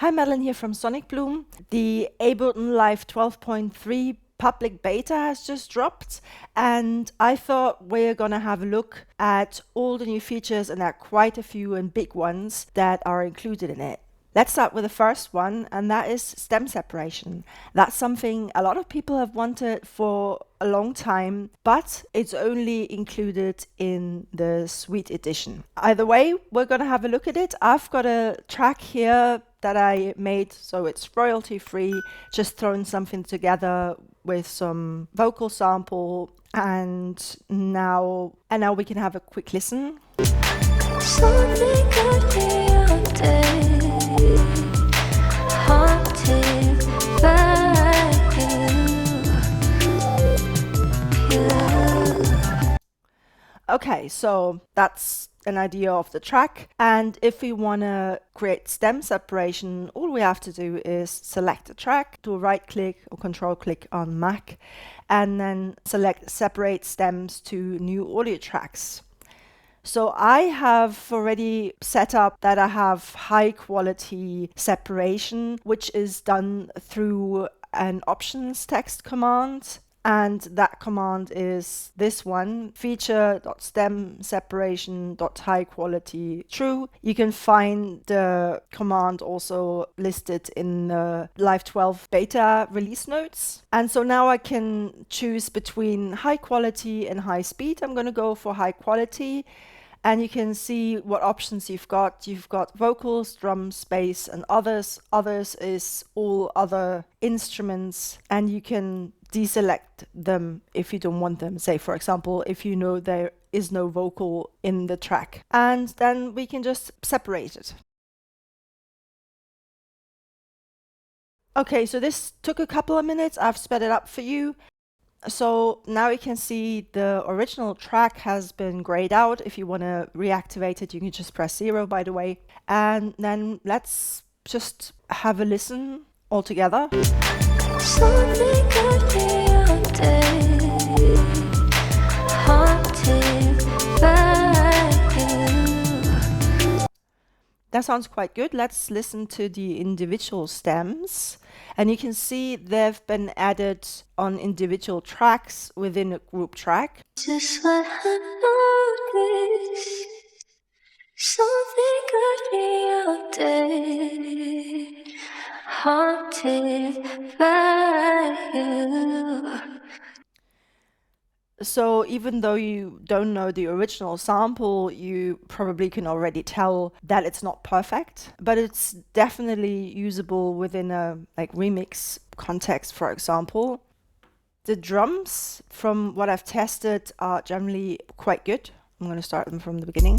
Hi, Madeleine here from Sonic Bloom. The Ableton Live 12.3 public beta has just dropped, and I thought we're gonna have a look at all the new features, and there are quite a few and big ones that are included in it. Let's start with the first one, and that is stem separation. That's something a lot of people have wanted for a long time, but it's only included in the Suite edition. Either way, we're gonna have a look at it. I've got a track here that I made, so it's royalty free, just throwing something together with some vocal sample, and now we can have a quick listen. Something could be all day, haunted by you. Okay, so that's an idea of the track, and if we want to create stem separation, all we have to do is select the track, do a right click or control click on Mac, and then select separate stems to new audio tracks. So I have already set up that I have high quality separation, which is done through an options text command. And that command is this one, feature.stem separation.high quality true. You can find the command also listed in the Live 12 beta release notes. And so now I can choose between high quality and high speed. I'm going to go for high quality. And you can see what options you've got. You've got vocals, drums, bass, and others. Others is all other instruments, and you can deselect them if you don't want them. Say, for example, if you know there is no vocal in the track. And then we can just separate it. Okay, so this took a couple of minutes. I've sped it up for you. So now you can see the original track has been grayed out. If you want to reactivate it, you can just press 0, by the way. And then let's just have a listen all together. Something could be all day, haunted by you. That sounds quite good. Let's listen to the individual stems. And you can see they've been added on individual tracks within a group track. Just what I noticed. Something could be all day, haunted by you. So even though you don't know the original sample, you probably can already tell that it's not perfect, but it's definitely usable within a remix context, for example. The drums, from what I've tested, are generally quite good. I'm going to start them from the beginning.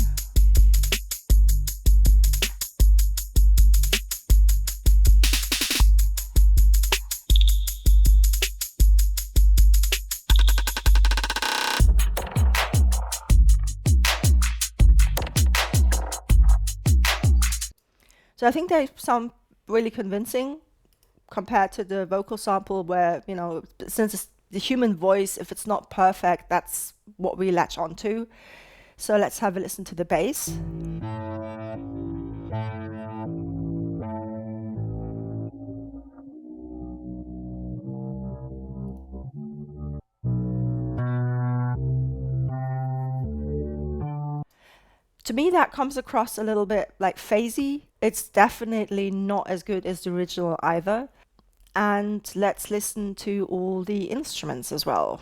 So I think they sound really convincing compared to the vocal sample where, since it's the human voice, if it's not perfect, that's what we latch onto. So let's have a listen to the bass. To me, that comes across a little bit like phasey. It's definitely not as good as the original either. And let's listen to all the instruments as well.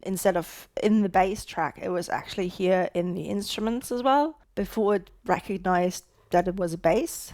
Instead of in the bass track, it was actually here in the instruments as well, before it recognized that it was a bass.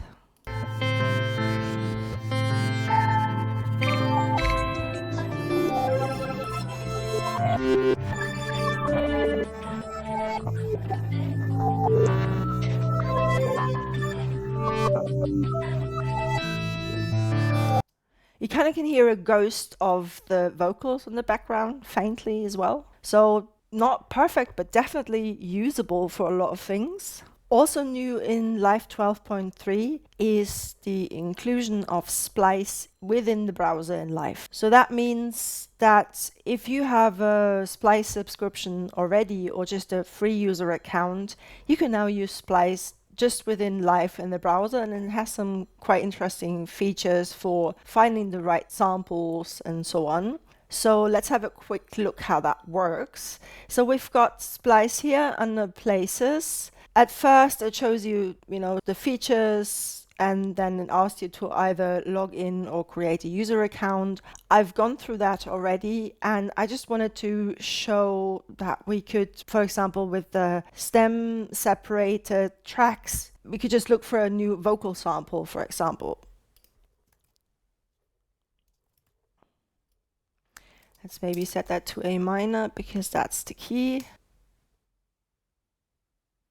You kind of can hear a ghost of the vocals in the background faintly as well. So not perfect, but definitely usable for a lot of things. Also new in Live 12.3 is the inclusion of Splice within the browser in Live. So that means that if you have a Splice subscription already or just a free user account, you can now use Splice just within Live in the browser, and it has some quite interesting features for finding the right samples and so on. So let's have a quick look how that works. So we've got Splice here under Places. At first, it shows you, the features, and then it asks you to either log in or create a user account. I've gone through that already, and I just wanted to show that we could, for example, with the stem separated tracks, we could just look for a new vocal sample, for example. Let's maybe set that to A minor because that's the key.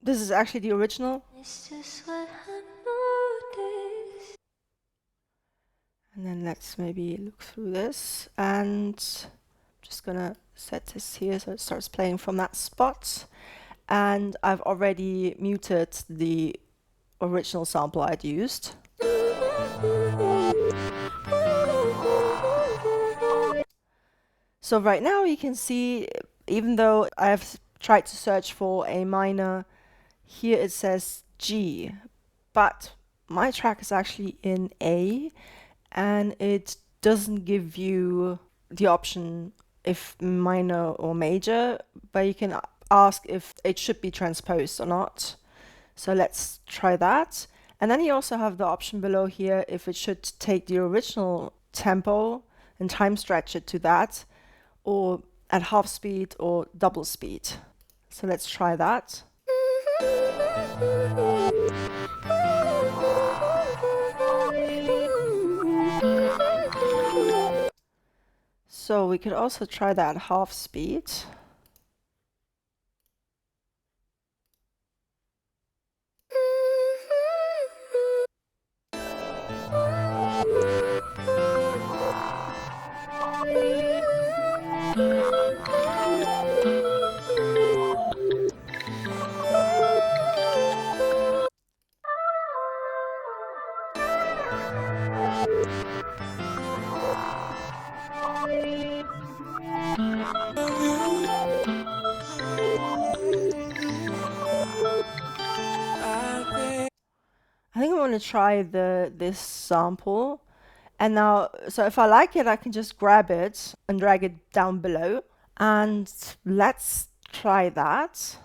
This is actually the original. It's just what I noticed. And then let's maybe look through this, and I'm just gonna set this here so it starts playing from that spot. And I've already muted the original sample I'd used. So right now you can see, even though I've tried to search for A minor, here it says G, but my track is actually in A, and it doesn't give you the option if minor or major, but you can ask if it should be transposed or not. So let's try that. And then you also have the option below here if it should take the original tempo and time stretch it to that, or at half speed or double speed. So let's try that. So we could also try that half speed. I think I want to try this sample. And now, so if I like it, I can just grab it and drag it down below. And let's try that.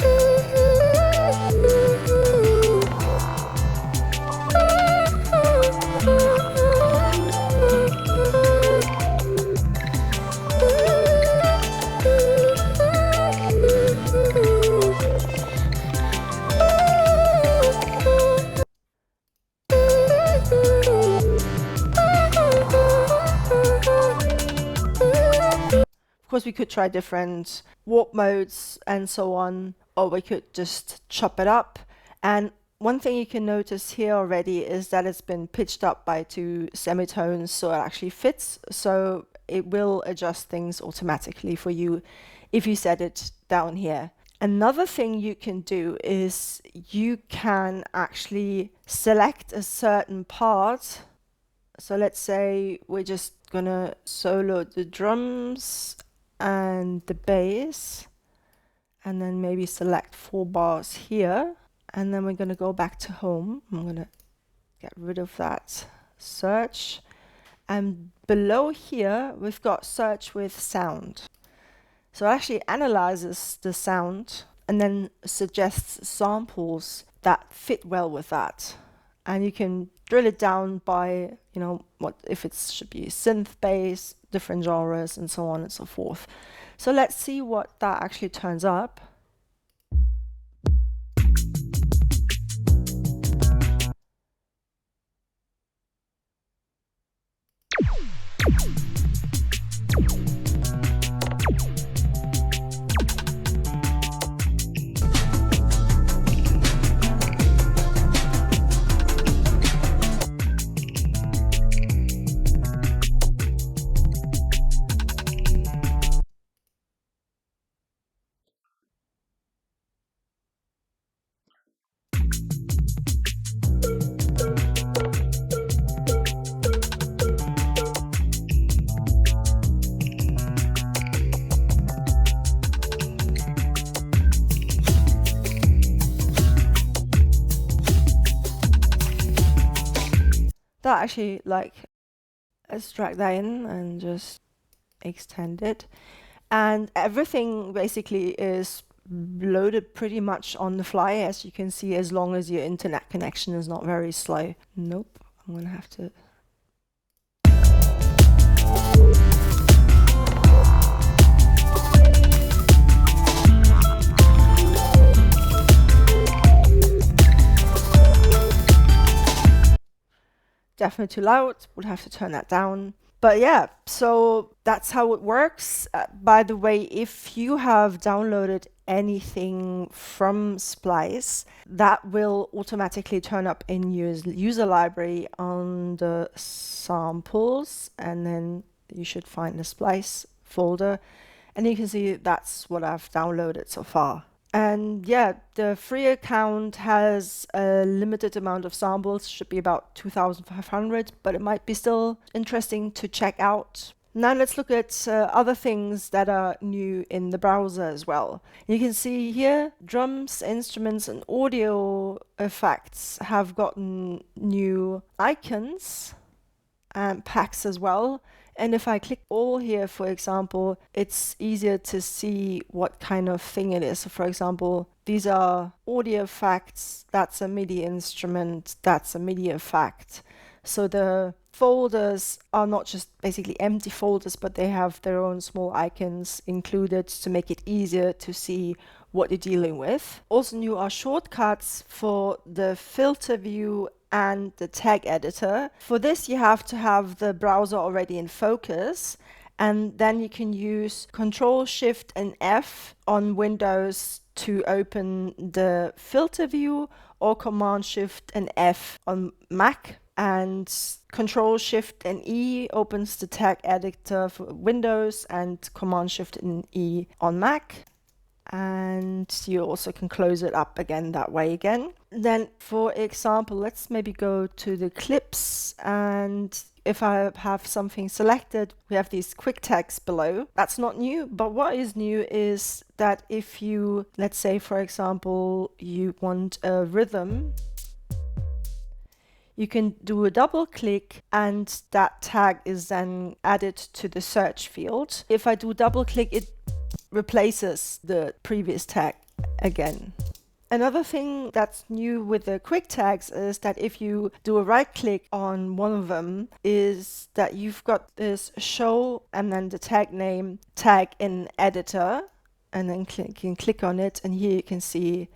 Of course, we could try different warp modes and so on, or we could just chop it up. And one thing you can notice here already is that it's been pitched up by 2 semitones, so it actually fits. So it will adjust things automatically for you if you set it down here. Another thing you can do is you can actually select a certain part. So let's say we're just gonna solo the drums and the bass, and then maybe select 4 bars here, and then we're going to go back to home. I'm going to get rid of that search, and below here we've got search with sound. So it actually analyzes the sound and then suggests samples that fit well with that. And you can drill it down by, what if it should be synth bass, different genres, and so on and so forth. So let's see what that actually turns up. actually like, let's drag that in and just extend it. And everything basically is loaded pretty much on the fly, as you can see, as long as your internet connection is not very slow. Nope, I'm gonna have to. Definitely too loud, would have to turn that down. But yeah, so that's how it works. By the way, if you have downloaded anything from Splice, that will automatically turn up in your user library on the samples, and then you should find the Splice folder, and you can see that's what I've downloaded so far. And yeah, the free account has a limited amount of samples, should be about 2,500, but it might be still interesting to check out. Now let's look at other things that are new in the browser as well. You can see here, drums, instruments, and audio effects have gotten new icons and packs as well. And if I click all here, for example, it's easier to see what kind of thing it is. So for example, these are audio effects, that's a MIDI instrument, that's a MIDI effect. So the folders are not just basically empty folders, but they have their own small icons included to make it easier to see what you're dealing with. Also new are shortcuts for the filter view and the tag editor. For this, you have to have the browser already in focus, and then you can use Control Shift and F on Windows to open the filter view, or Command Shift and F on Mac, and Control Shift and E opens the tag editor for Windows, and Command Shift and E on Mac. And you also can close it up again that way again. Then for example, let's maybe go to the clips, and if I have something selected, we have these quick tags below. That's not new, but what is new is that if you, let's say for example, you want a rhythm, you can do a double click and that tag is then added to the search field. If I do double click, it replaces the previous tag again. Another thing that's new with the quick tags is that if you do a right click on one of them, is that you've got this show and then the tag name tag in editor, and then you can click on it, and here you can see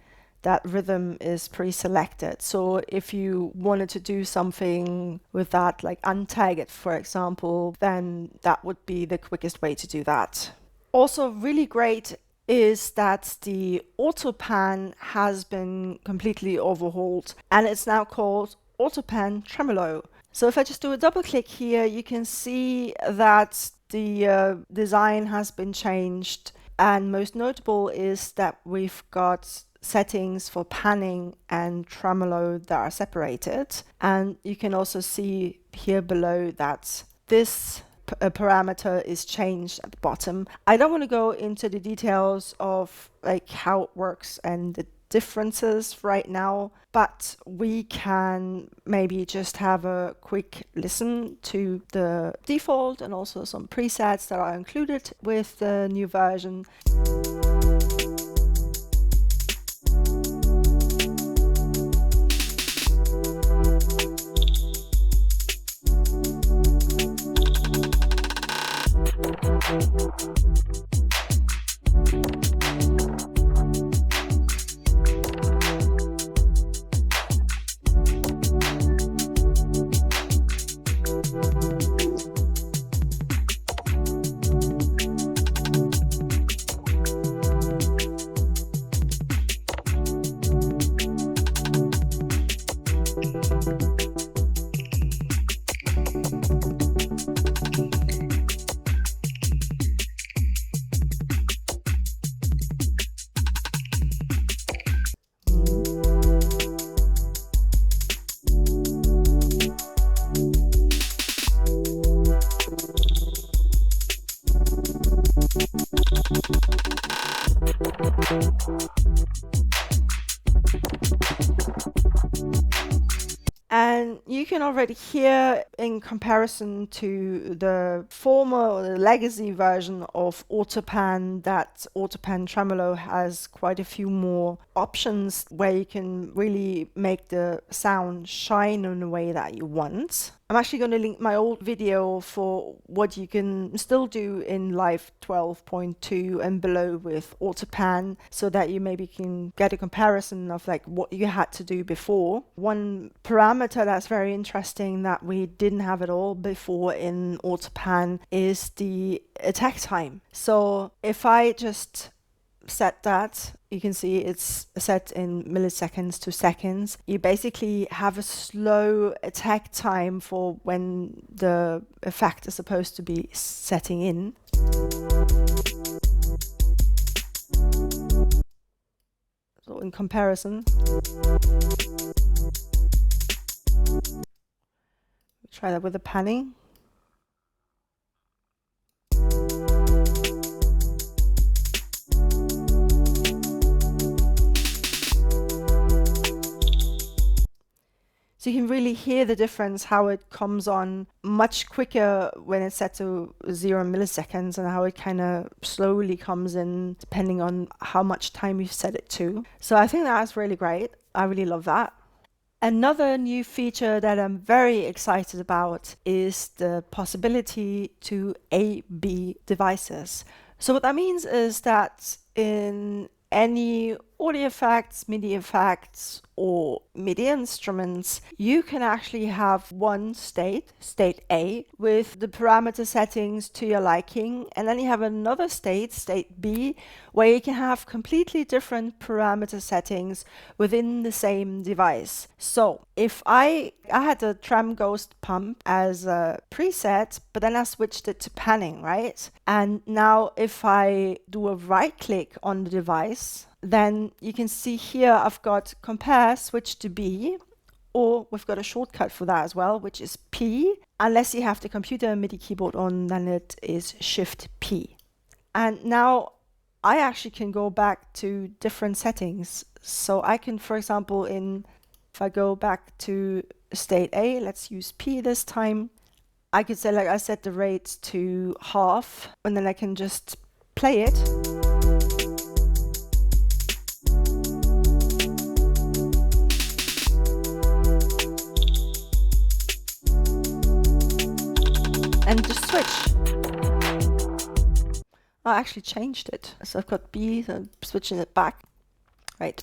that rhythm is pre-selected. So if you wanted to do something with that, like untag it for example, then that would be the quickest way to do that. Also really great is that the AutoPan has been completely overhauled, and it's now called AutoPan Tremolo. So if I just do a double click here, you can see that the design has been changed, and most notable is that we've got settings for panning and tremolo that are separated, and you can also see here below that this parameter is changed at the bottom. I don't want to go into the details of like how it works and the differences right now, but we can maybe just have a quick listen to the default and also some presets that are included with the new version. And you can already hear, in comparison to the former or the legacy version of Autopan, that Autopan Tremolo has quite a few more options where you can really make the sound shine in a way that you want. I'm actually going to link my old video for what you can still do in Live 12.2 and below with Autopan, so that you maybe can get a comparison of like what you had to do before. One parameter that's very interesting that we didn't have at all before in Autopan is the attack time. So if I just set that, you can see it's set in milliseconds to seconds. You basically have a slow attack time for when the effect is supposed to be setting in. So in comparison, try that with the panning. So you can really hear the difference, how it comes on much quicker when it's set to 0 milliseconds and how it kind of slowly comes in depending on how much time you've set it to. So I think that's really great. I really love that. Another new feature that I'm very excited about is the possibility to A/B devices. So what that means is that in any audio effects, MIDI effects, or MIDI instruments, you can actually have one state, state A, with the parameter settings to your liking, and then you have another state, state B, where you can have completely different parameter settings within the same device. So if I had the Trem Ghost pump as a preset, but then I switched it to panning, right? And now if I do a right click on the device, then you can see here I've got compare, switch to B, or we've got a shortcut for that as well, which is P. Unless you have the computer MIDI keyboard on, then it is Shift P. And now I actually can go back to different settings. So I can, for example, if I go back to state A, let's use P this time, I could say, like, I set the rate to half, and then I can just play it. And just switch. I actually changed it. So I've got B, so I'm switching it back. Right.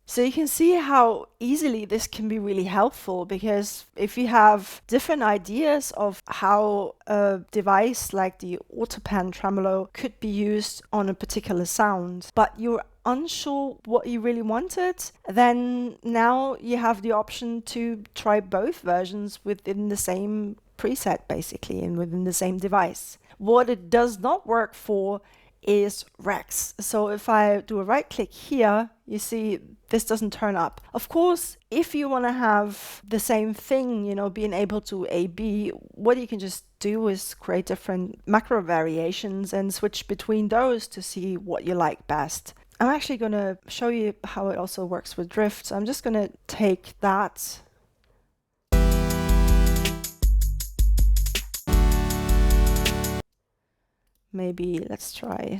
So you can see how easily this can be really helpful, because if you have different ideas of how a device like the Autopan Tremolo could be used on a particular sound, but you're unsure what you really wanted, then now you have the option to try both versions within the same preset, basically, and within the same device. What it does not work for is Rex. So if I do a right click here, you see this doesn't turn up. Of course, if you want to have the same thing, you know, being able to A/B, what you can just do is create different macro variations and switch between those to see what you like best. I'm actually going to show you how it also works with drift. So I'm just going to take that. Maybe let's try.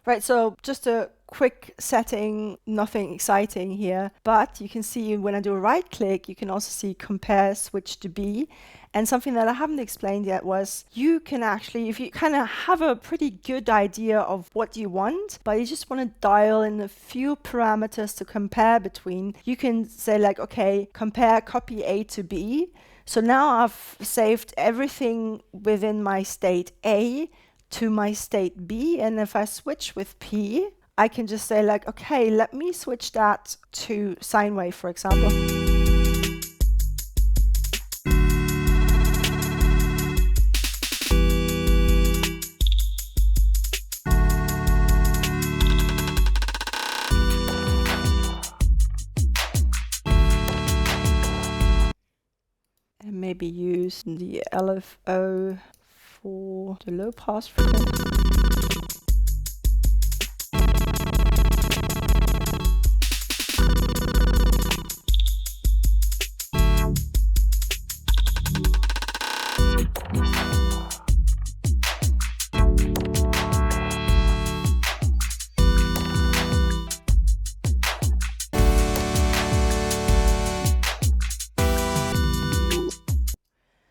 Right, so just a quick setting, nothing exciting here, but you can see when I do a right click, you can also see compare, switch to B, And something that I haven't explained yet was you can actually, if you kind of have a pretty good idea of what you want, but you just want to dial in a few parameters to compare between, you can say like, okay, compare copy A to B. So now I've saved everything within my state A to my state B. And if I switch with P, I can just say like, okay, let me switch that to sine wave, for example. And maybe use the LFO for the low pass frequency.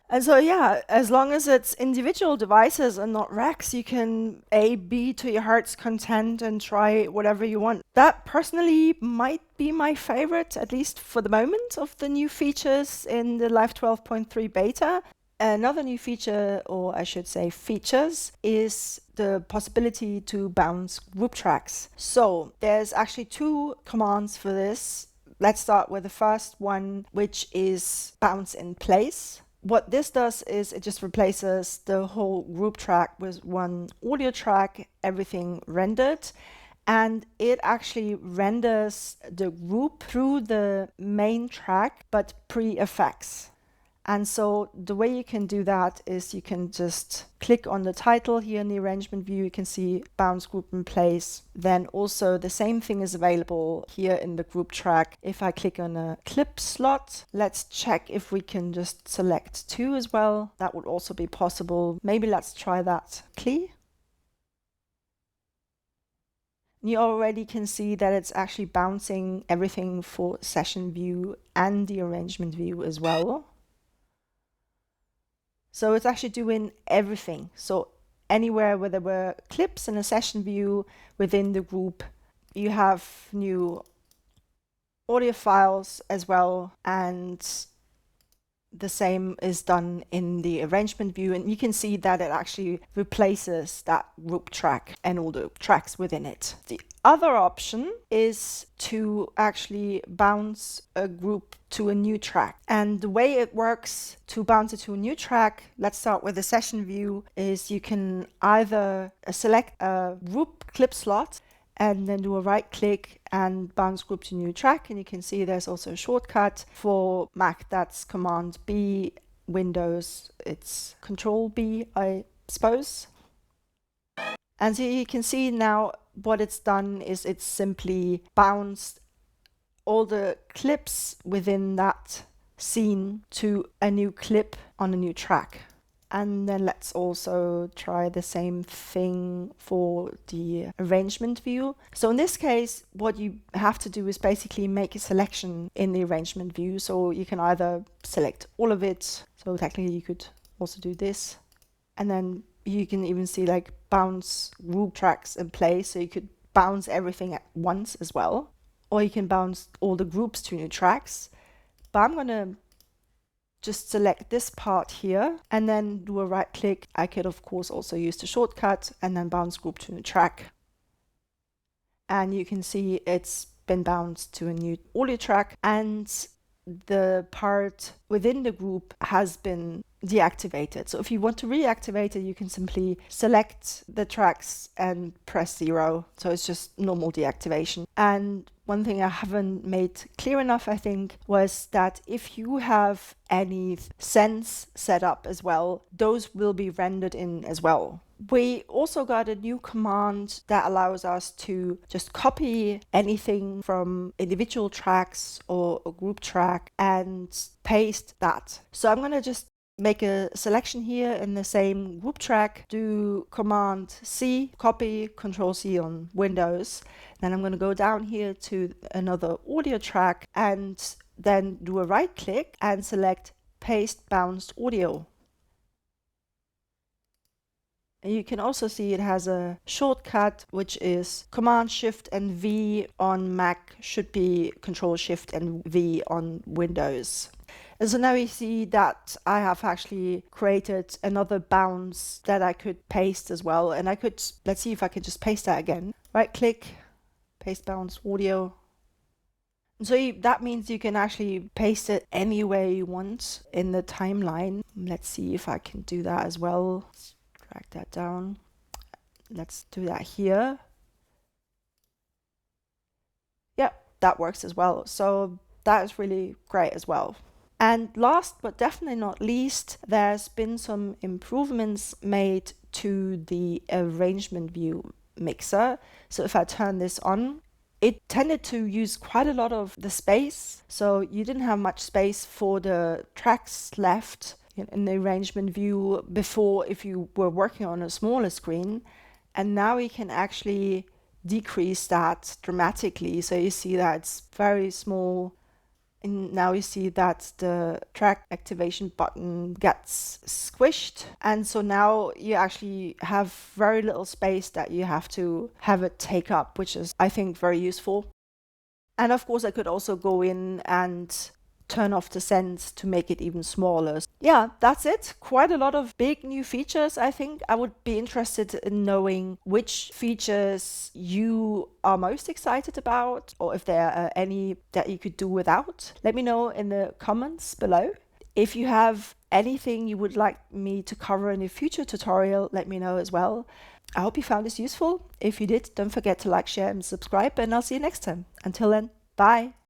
And so, yeah, as long as it's individual devices and not racks, you can A/B to your heart's content and try whatever you want. That personally might be my favorite, at least for the moment, of the new features in the Live 12.3 beta. Another new feature, or I should say features, is the possibility to bounce group tracks. So there's actually two commands for this. Let's start with the first one, which is bounce in place. What this does is it just replaces the whole group track with one audio track, everything rendered, and it actually renders the group through the main track, but pre-effects. And so the way you can do that is you can just click on the title here in the arrangement view. You can see bounce group in place. Then also the same thing is available here in the group track. If I click on a clip slot, let's check if we can just select 2 as well. That would also be possible. Maybe let's try that. You already can see that it's actually bouncing everything for session view and the arrangement view as well. So it's actually doing everything. So anywhere where there were clips in a session view within the group, you have new audio files as well, and the same is done in the arrangement view, and you can see that it actually replaces that group track and all the tracks within it. The other option is to actually bounce a group to a new track. And the way it works to bounce it to a new track, let's start with the session view, is you can either select a group clip slot and then do a right click and bounce group to new track. And you can see there's also a shortcut. For Mac, that's Command B. Windows, it's Control B, I suppose. And so you can see now what it's done is it's simply bounced all the clips within that scene to a new clip on a new track. And then let's also try the same thing for the arrangement view. So in this case, what you have to do is basically make a selection in the arrangement view. So you can either select all of it. So technically you could also do this. And then you can even see like bounce group tracks in place. So you could bounce everything at once as well. Or you can bounce all the groups to new tracks. But I'm going to just select this part here and then do a right click. I could of course also use the shortcut and then bounce group to a new track. And you can see it's been bounced to a new audio track, and the part within the group has been deactivated. So if you want to reactivate it, you can simply select the tracks and press 0. So it's just normal deactivation. And one thing I haven't made clear enough, I think, was that if you have any sends set up as well, those will be rendered in as well. We also got a new command that allows us to just copy anything from individual tracks or a group track and paste that. So I'm going to just make a selection here in the same group track, do Command C, copy, Control C on Windows. Then I'm going to go down here to another audio track and then do a right click and select paste bounced audio. And you can also see it has a shortcut, which is Command Shift and V on Mac, should be Control Shift and V on Windows. And so now you see that I have actually created another bounce that I could paste as well. And I could, let's see if I can just paste that again. Right click, paste bounce audio. And so that means you can actually paste it anywhere you want in the timeline. Let's see if I can do that as well. Let's drag that down. Let's do that here. Yep, that works as well. So that is really great as well. And last but definitely not least, there's been some improvements made to the arrangement view mixer. So if I turn this on, it tended to use quite a lot of the space. So you didn't have much space for the tracks left in the arrangement view before if you were working on a smaller screen. And now we can actually decrease that dramatically. So you see that it's very small. And now you see that the track activation button gets squished. And so now you actually have very little space that you have to have it take up, which is, I think, very useful. And of course, I could also go in and turn off the sends to make it even smaller. Yeah, that's it. Quite a lot of big new features, I think. I would be interested in knowing which features you are most excited about, or if there are any that you could do without. Let me know in the comments below. If you have anything you would like me to cover in a future tutorial, let me know as well. I hope you found this useful. If you did, don't forget to like, share, and subscribe, and I'll see you next time. Until then, bye.